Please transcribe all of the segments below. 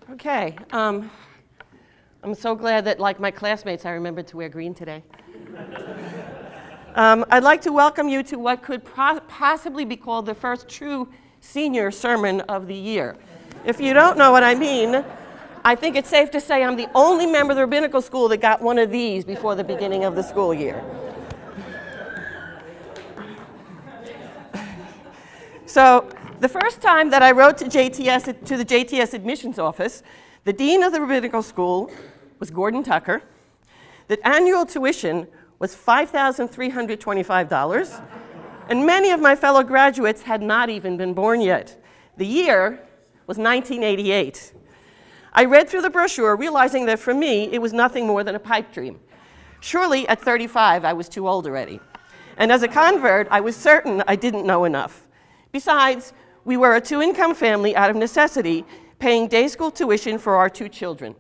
Okay, I'm so glad that, like my classmates, I remembered to wear green today. I'd like to welcome you to what could possibly be called the first true senior sermon of the year. If you don't know what I mean, I think it's safe to say I'm the only member of the rabbinical school that got one of these before the beginning of the school year. So, the first time that I wrote to the JTS admissions office, the dean of the rabbinical school was Gordon Tucker. The annual tuition was $5,325, and many of my fellow graduates had not even been born yet. The year was 1988. I read through the brochure, realizing that for me, it was nothing more than a pipe dream. Surely, at 35, I was too old already. And as a convert, I was certain I didn't know enough. Besides, we were a two-income family out of necessity, paying day school tuition for our two children.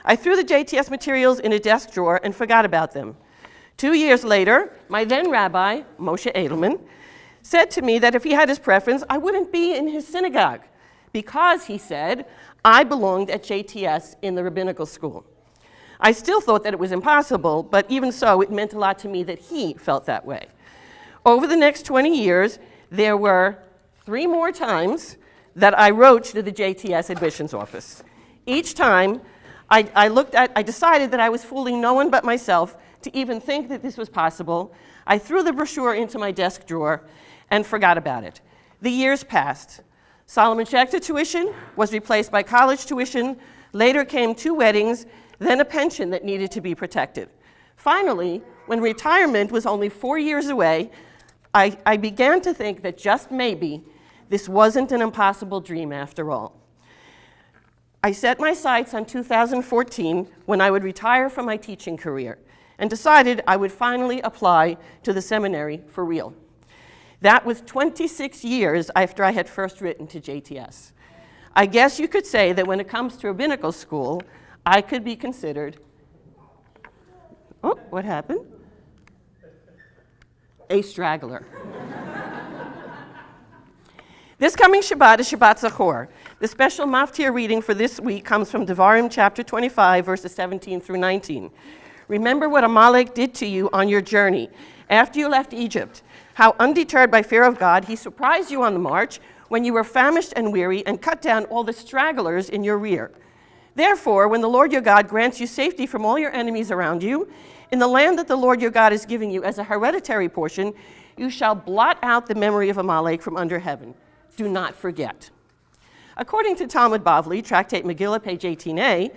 I threw the JTS materials in a desk drawer and forgot about them. 2 years later, my then rabbi, Moshe Edelman, said to me that if he had his preference, I wouldn't be in his synagogue because, he said, I belonged at JTS in the rabbinical school. I still thought that it was impossible, but even so, it meant a lot to me that he felt that way. Over the next 20 years, there were 3 more times that I wrote to the JTS admissions office. Each time, I decided that I was fooling no one but myself to even think that this was possible. I threw the brochure into my desk drawer and forgot about it. The years passed. Solomon Schechter tuition was replaced by college tuition. Later came 2 weddings, then a pension that needed to be protected. Finally, when retirement was only 4 years away, I began to think that just maybe this wasn't an impossible dream after all. I set my sights on 2014 when I would retire from my teaching career and decided I would finally apply to the seminary for real. That was 26 years after I had first written to JTS. I guess you could say that when it comes to rabbinical school, I could be considered, oh, what happened? A straggler. This coming Shabbat is Shabbat Zachor. The special maftir reading for this week comes from Devarim chapter 25, verses 17 through 19. Remember what Amalek did to you on your journey after you left Egypt, how undeterred by fear of God, he surprised you on the march when you were famished and weary and cut down all the stragglers in your rear. Therefore, when the Lord your God grants you safety from all your enemies around you, in the land that the Lord your God is giving you as a hereditary portion, you shall blot out the memory of Amalek from under heaven. Do not forget. According to Talmud Bavli, Tractate Megillah, page 18a,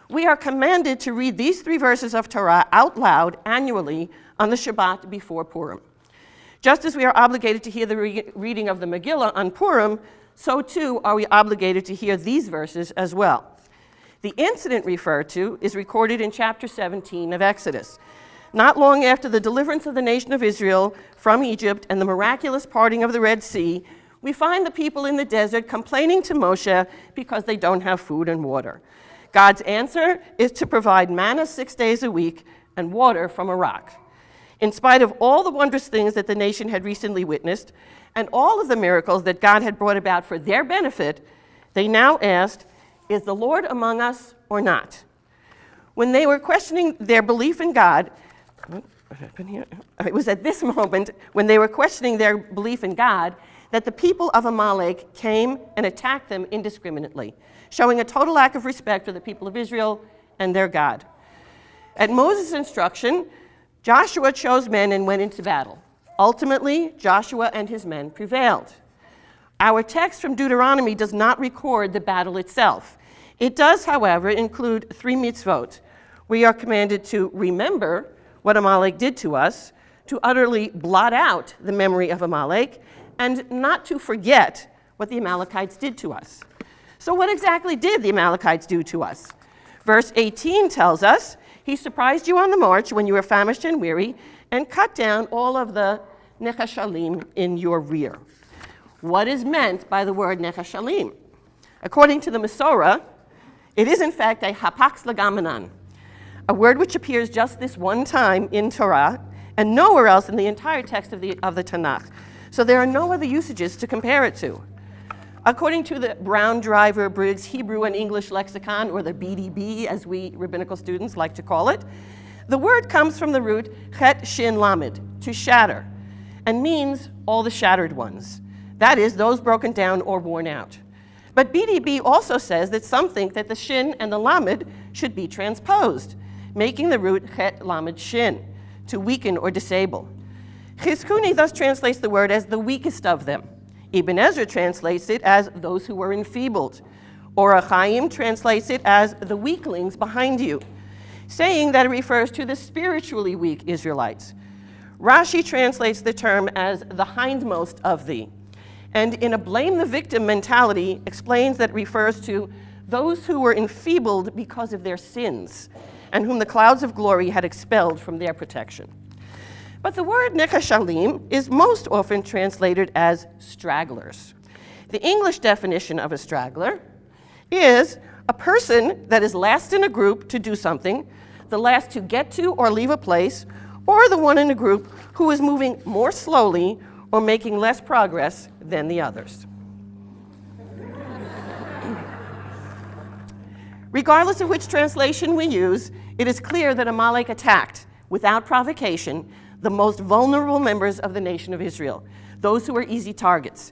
we are commanded to read these 3 verses of Torah out loud annually on the Shabbat before Purim. Just as we are obligated to hear the reading of the Megillah on Purim, so too are we obligated to hear these verses as well. The incident referred to is recorded in chapter 17 of Exodus. Not long after the deliverance of the nation of Israel from Egypt and the miraculous parting of the Red Sea, we find the people in the desert complaining to Moshe because they don't have food and water. God's answer is to provide manna 6 days a week and water from a rock. In spite of all the wondrous things that the nation had recently witnessed and all of the miracles that God had brought about for their benefit, they now asked, is the Lord among us or not? When they were questioning their belief in God, what happened here? It was at this moment when they were questioning their belief in God that the people of Amalek came and attacked them indiscriminately, showing a total lack of respect for the people of Israel and their God. At Moses' instruction, Joshua chose men and went into battle. Ultimately, Joshua and his men prevailed. Our text from Deuteronomy does not record the battle itself. It does, however, include 3 mitzvot. We are commanded to remember what Amalek did to us, to utterly blot out the memory of Amalek, and not to forget what the Amalekites did to us. So what exactly did the Amalekites do to us? Verse 18 tells us, he surprised you on the march when you were famished and weary, and cut down all of the nechashalim in your rear. What is meant by the word nechashalim? According to the Masorah, it is in fact a hapax legamanan, a word which appears just this one time in Torah and nowhere else in the entire text of the Tanakh. So there are no other usages to compare it to. According to the Brown Driver Briggs Hebrew and English Lexicon, or the BDB, as we rabbinical students like to call it, the word comes from the root chet shin lamed, to shatter, and means all the shattered ones. That is, those broken down or worn out. But BDB also says that some think that the shin and the lamed should be transposed, making the root chet lamed shin, to weaken or disable. Chizkuni thus translates the word as the weakest of them. Ibn Ezra translates it as those who were enfeebled. Or Chaim translates it as the weaklings behind you, saying that it refers to the spiritually weak Israelites. Rashi translates the term as the hindmost of thee, and in a blame the victim mentality explains that it refers to those who were enfeebled because of their sins, and whom the clouds of glory had expelled from their protection. But the word nekashalim is most often translated as stragglers. The English definition of a straggler is a person that is last in a group to do something, the last to get to or leave a place, or the one in a group who is moving more slowly or making less progress than the others. Regardless of which translation we use, it is clear that Amalek attacked, without provocation, the most vulnerable members of the nation of Israel, those who were easy targets.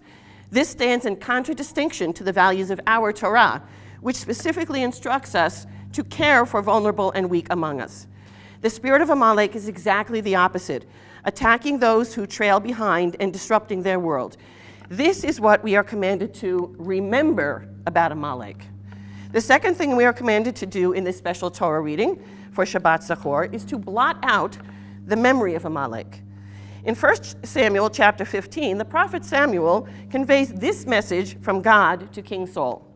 This stands in contradistinction to the values of our Torah, which specifically instructs us to care for vulnerable and weak among us. The spirit of Amalek is exactly the opposite, attacking those who trail behind and disrupting their world. This is what we are commanded to remember about Amalek. The second thing we are commanded to do in this special Torah reading for Shabbat Zachor is to blot out the memory of Amalek. In 1 Samuel chapter 15, the prophet Samuel conveys this message from God to King Saul.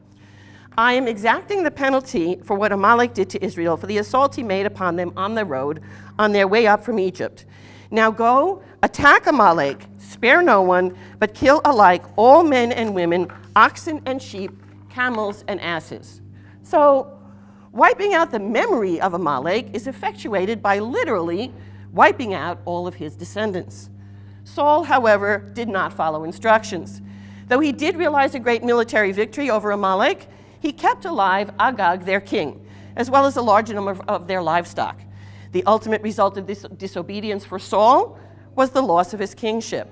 I am exacting the penalty for what Amalek did to Israel, for the assault he made upon them on the road on their way up from Egypt. Now go, attack Amalek, spare no one, but kill alike all men and women, oxen and sheep, camels and asses. So, wiping out the memory of Amalek is effectuated by literally wiping out all of his descendants. Saul, however, did not follow instructions. Though he did realize a great military victory over Amalek, he kept alive Agag, their king, as well as a large number of their livestock. The ultimate result of this disobedience for Saul was the loss of his kingship.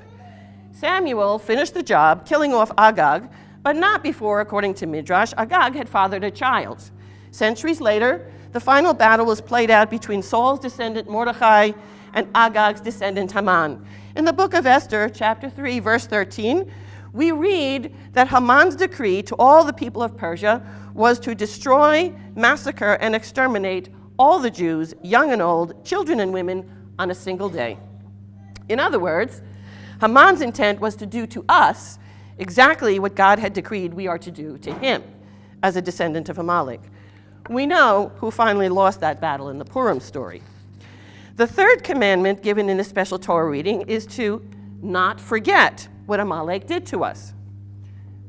Samuel finished the job, killing off Agag, but not before, according to Midrash, Agag had fathered a child. Centuries later, the final battle was played out between Saul's descendant Mordechai and Agag's descendant Haman. In the book of Esther, chapter 3, verse 13, we read that Haman's decree to all the people of Persia was to destroy, massacre, and exterminate all the Jews, young and old, children and women, on a single day. In other words, Haman's intent was to do to us exactly what God had decreed we are to do to him as a descendant of Amalek. We know who finally lost that battle in the Purim story. The third commandment given in this special Torah reading is to not forget what Amalek did to us.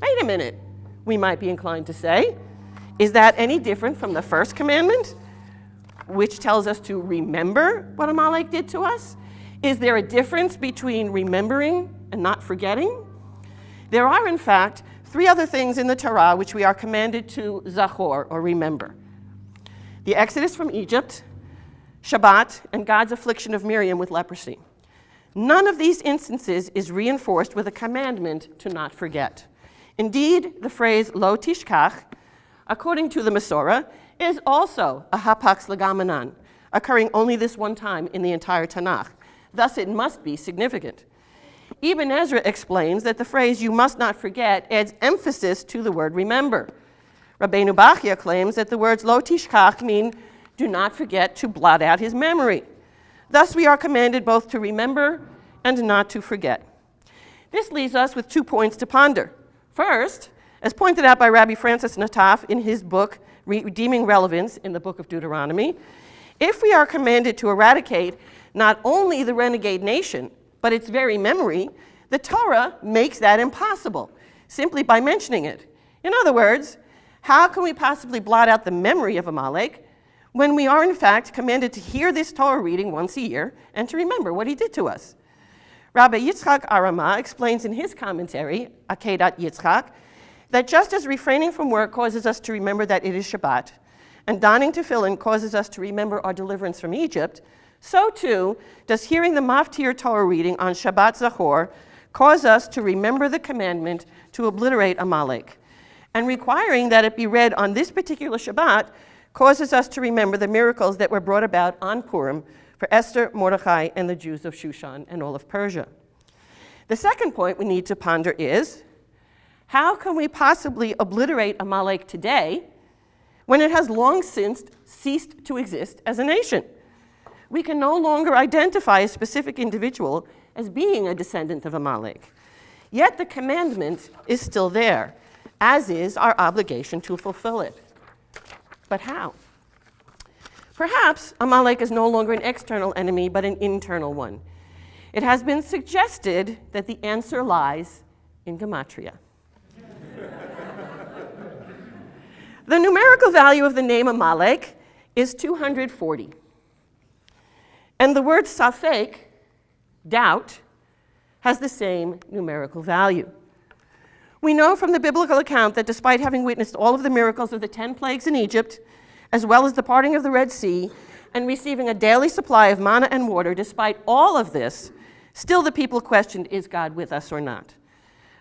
Wait a minute, we might be inclined to say. Is that any different from the first commandment, which tells us to remember what Amalek did to us? Is there a difference between remembering and not forgetting? There are, in fact, three other things in the Torah which we are commanded to zachor, or remember. The Exodus from Egypt, Shabbat, and God's affliction of Miriam with leprosy. None of these instances is reinforced with a commandment to not forget. Indeed, the phrase lo tishkach, according to the Masorah, is also a hapax legamanan, occurring only this one time in the entire Tanakh. Thus, it must be significant. Ibn Ezra explains that the phrase you must not forget adds emphasis to the word remember. Rabbeinu Bachya claims that the words lo tishkach mean do not forget to blot out his memory. Thus, we are commanded both to remember and not to forget. This leaves us with 2 points to ponder. First, as pointed out by Rabbi Francis Nataf in his book, Redeeming Relevance in the book of Deuteronomy, if we are commanded to eradicate not only the renegade nation, but its very memory, the Torah makes that impossible, simply by mentioning it. In other words, how can we possibly blot out the memory of Amalek when we are in fact commanded to hear this Torah reading once a year and to remember what he did to us? Rabbi Yitzchak Arama explains in his commentary, Akedat Yitzchak, That just as refraining from work causes us to remember that it is Shabbat, and donning tefillin causes us to remember our deliverance from Egypt, so too does hearing the Maftir Torah reading on Shabbat Zachor cause us to remember the commandment to obliterate Amalek. And requiring that it be read on this particular Shabbat causes us to remember the miracles that were brought about on Purim for Esther, Mordechai, and the Jews of Shushan and all of Persia. The second point we need to ponder is, how can we possibly obliterate Amalek today when it has long since ceased to exist as a nation? We can no longer identify a specific individual as being a descendant of Amalek. Yet the commandment is still there, as is our obligation to fulfill it. But how? Perhaps Amalek is no longer an external enemy, but an internal one. It has been suggested that the answer lies in gematria. The numerical value of the name Amalek is 240. And the word safek, doubt, has the same numerical value. We know from the biblical account that despite having witnessed all of the miracles of the 10 plagues in Egypt, as well as the parting of the Red Sea, and receiving a daily supply of manna and water, despite all of this, still the people questioned, is God with us or not?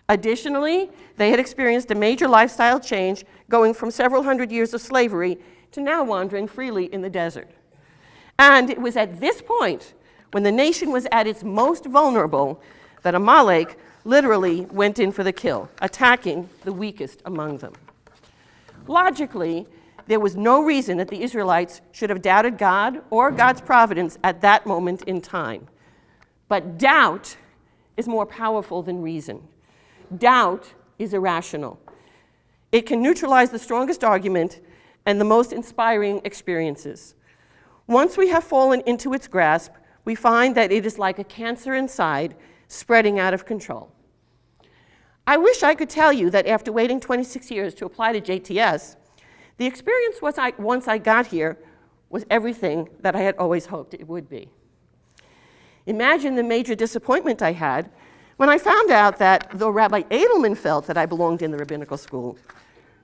Additionally, they had experienced a major lifestyle change, going from several hundred years of slavery to now wandering freely in the desert. And it was at this point, when the nation was at its most vulnerable, that Amalek literally went in for the kill, attacking the weakest among them. Logically, there was no reason that the Israelites should have doubted God or God's providence at that moment in time. But doubt is more powerful than reason. Doubt is irrational. It can neutralize the strongest argument and the most inspiring experiences. Once we have fallen into its grasp, we find that it is like a cancer inside, spreading out of control. I wish I could tell you that after waiting 26 years to apply to JTS, the experience once I got here was everything that I had always hoped it would be. Imagine the major disappointment I had when I found out that though Rabbi Edelman felt that I belonged in the rabbinical school,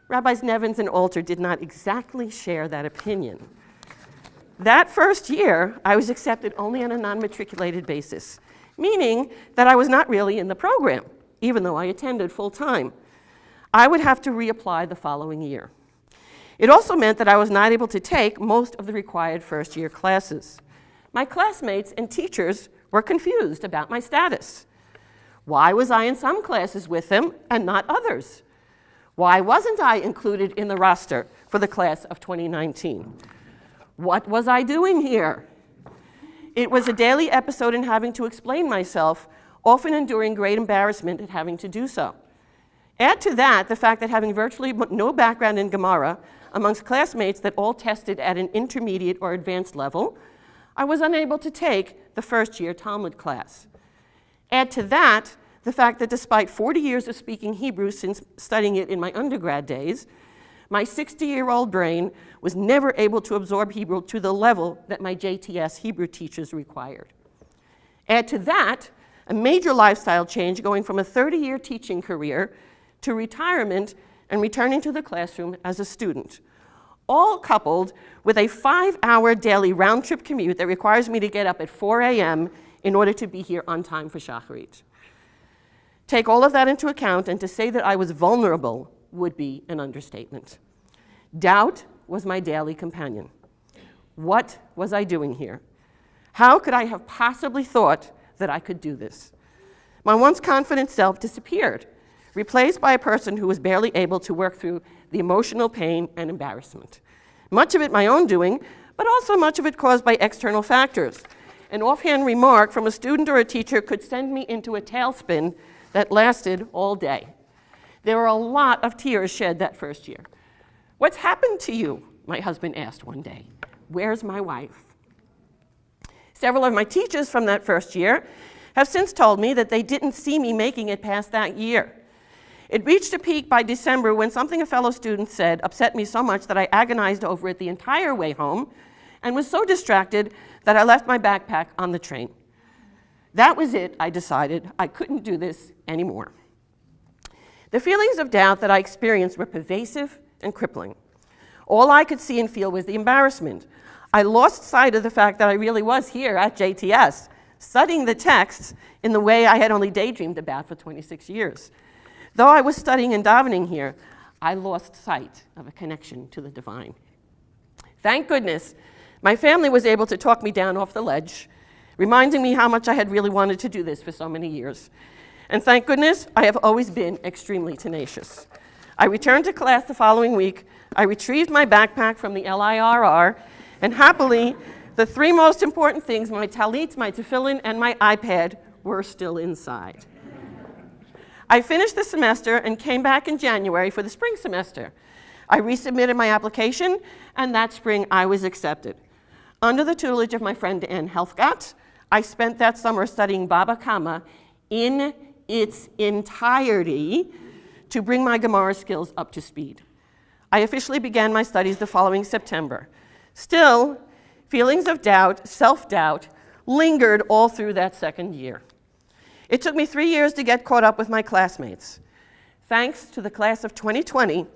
Rabbis Nevins and Alter did not exactly share that opinion. That first year, I was accepted only on a non-matriculated basis, meaning that I was not really in the program, even though I attended full-time. I would have to reapply the following year. It also meant that I was not able to take most of the required first-year classes. My classmates and teachers were confused about my status. Why was I in some classes with them and not others? Why wasn't I included in the roster for the class of 2019? What was I doing here? It was a daily episode in having to explain myself, often enduring great embarrassment at having to do so. Add to that the fact that having virtually no background in Gemara amongst classmates that all tested at an intermediate or advanced level, I was unable to take the first-year Talmud class. Add to that the fact that despite 40 years of speaking Hebrew since studying it in my undergrad days, my 60-year-old brain was never able to absorb Hebrew to the level that my JTS Hebrew teachers required. Add to that a major lifestyle change, going from a 30-year teaching career to retirement and returning to the classroom as a student, all coupled with a 5-hour daily round-trip commute that requires me to get up at 4 a.m. in order to be here on time for Shacharit. Take all of that into account, and to say that I was vulnerable would be an understatement. Doubt was my daily companion. What was I doing here? How could I have possibly thought that I could do this? My once confident self disappeared, replaced by a person who was barely able to work through the emotional pain and embarrassment. Much of it my own doing, but also much of it caused by external factors. An offhand remark from a student or a teacher could send me into a tailspin that lasted all day. There were a lot of tears shed that first year. "What's happened to you?" my husband asked one day. "Where's my wife?" Several of my teachers from that first year have since told me that they didn't see me making it past that year. It reached a peak by December when something a fellow student said upset me so much that I agonized over it the entire way home and was so distracted that I left my backpack on the train. That was it, I decided. I couldn't do this anymore. The feelings of doubt that I experienced were pervasive and crippling. All I could see and feel was the embarrassment. I lost sight of the fact that I really was here at JTS, studying the texts in the way I had only daydreamed about for 26 years. Though I was studying and davening here, I lost sight of a connection to the divine. Thank goodness, my family was able to talk me down off the ledge, reminding me how much I had really wanted to do this for so many years. And thank goodness, I have always been extremely tenacious. I returned to class the following week. I retrieved my backpack from the LIRR, and happily, the three most important things, my talit, my tefillin, and my iPad, were still inside. I finished the semester and came back in January for the spring semester. I resubmitted my application, and that spring I was accepted. Under the tutelage of my friend Ann Helfgott, I spent that summer studying Baba Kama in its entirety to bring my Gemara skills up to speed. I officially began my studies the following September. Still, feelings of doubt, self-doubt, lingered all through that second year. It took me 3 years to get caught up with my classmates. Thanks to the class of 2020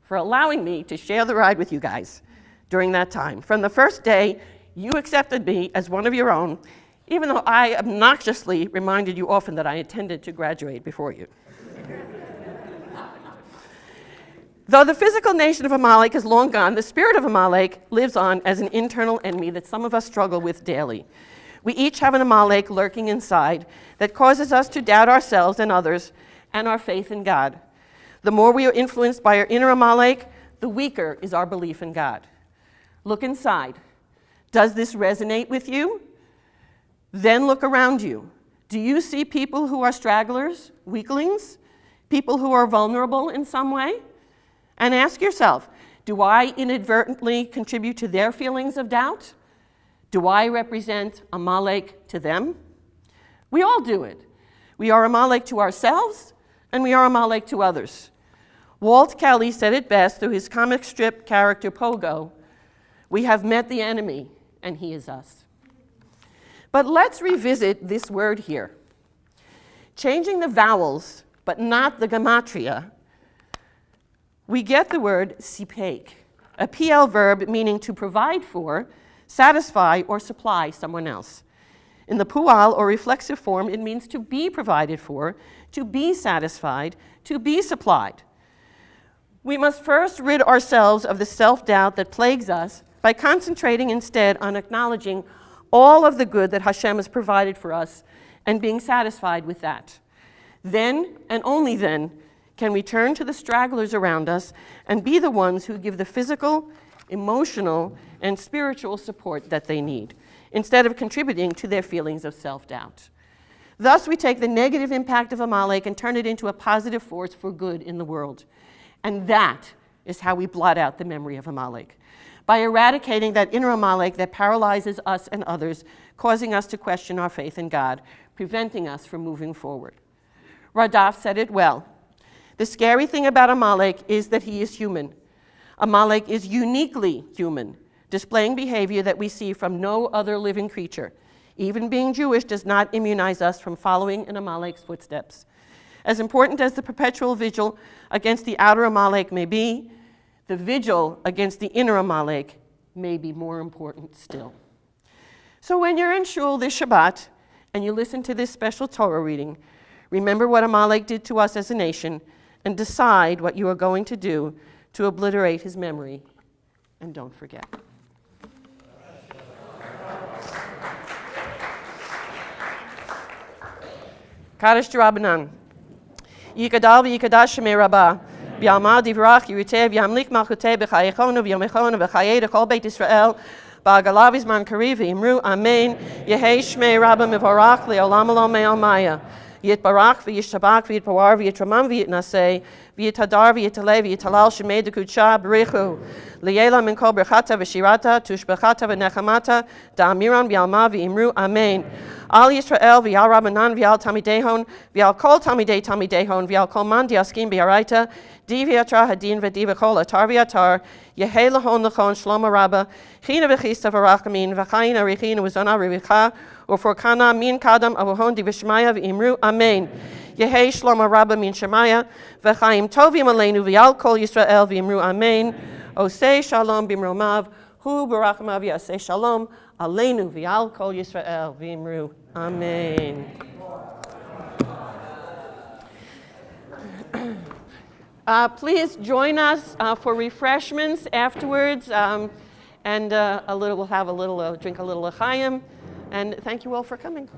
for allowing me to share the ride with you guys during that time. From the first day, you accepted me as one of your own, even though I obnoxiously reminded you often that I intended to graduate before you. Though the physical nation of Amalek is long gone, the spirit of Amalek lives on as an internal enemy that some of us struggle with daily. We each have an Amalek lurking inside that causes us to doubt ourselves and others and our faith in God. The more we are influenced by our inner Amalek, the weaker is our belief in God. Look inside. Does this resonate with you? Then look around you. Do you see people who are stragglers, weaklings, people who are vulnerable in some way? And ask yourself, do I inadvertently contribute to their feelings of doubt? Do I represent Amalek to them? We all do it. We are Amalek to ourselves, and we are Amalek to others. Walt Kelly said it best through his comic strip character Pogo, "We have met the enemy, and he is us." But let's revisit this word here. Changing the vowels, but not the gematria, we get the word sipek, a PL verb meaning to provide for, satisfy, or supply someone else. In the pual, or reflexive form, it means to be provided for, to be satisfied, to be supplied. We must first rid ourselves of the self-doubt that plagues us by concentrating instead on acknowledging all of the good that Hashem has provided for us and being satisfied with that. Then, and only then, can we turn to the stragglers around us and be the ones who give the physical, emotional, and spiritual support that they need, instead of contributing to their feelings of self-doubt. Thus, we take the negative impact of Amalek and turn it into a positive force for good in the world. And that is how we blot out the memory of Amalek, by eradicating that inner Amalek that paralyzes us and others, causing us to question our faith in God, preventing us from moving forward. Radaf said it well. The scary thing about Amalek is that he is human. Amalek is uniquely human, displaying behavior that we see from no other living creature. Even being Jewish does not immunize us from following in Amalek's footsteps. As important as the perpetual vigil against the outer Amalek may be, the vigil against the inner Amalek may be more important still. So when you're in shul this Shabbat and you listen to this special Torah reading, remember what Amalek did to us as a nation and decide what you are going to do to obliterate his memory. And don't forget. Kaddish Rabbanan. Yikadal v'yikadash shemei Rabbah. V'yalma divrach yiruteh v'yamlik malchuteh b'chayechonu v'yomechonu v'chayei d'chol Beit Yisrael. Ba'agalav izman kariv v'imru amen. Yehei shmei Rabbah mivorach le'olam alo me'almaya. Yitbarach v'yishtabach v'yitpawar v'yitramam v'yitnaseh v'yitadar v'yitaleh v'yitalal shemei d'kudsha b'richu li'ela min kol berchata v'shirata tushbechata v'nechamata da'amiran v'yalma v'imru amen. Al Yisrael v'yal Rabbanan v'yal Tamidehon v'yal kol Tamidei Tamidehon v'yal kol man diaskim b'yaraita di v'yatra hadin v'di v'kol atar v'yatar yehei lahon l'chon shlomo rabba china v'chista v'rachamin v'chayin arichina v'zona rivicha u'forkana min kadam avuhon di v'shmaya v'imru amen. Yehei Shlom Rabba Min Shemaya, V'chaim Tovim Aleinu V'yal Kol Yisrael V'imru Amen, Osei Shalom B'mromav, Hu Barachamav Yaseh Shalom, Aleinu V'yal Kol Yisrael V'imru Amen. Please join us for refreshments afterwards, and we'll have drink a little l'chaim. And thank you all for coming.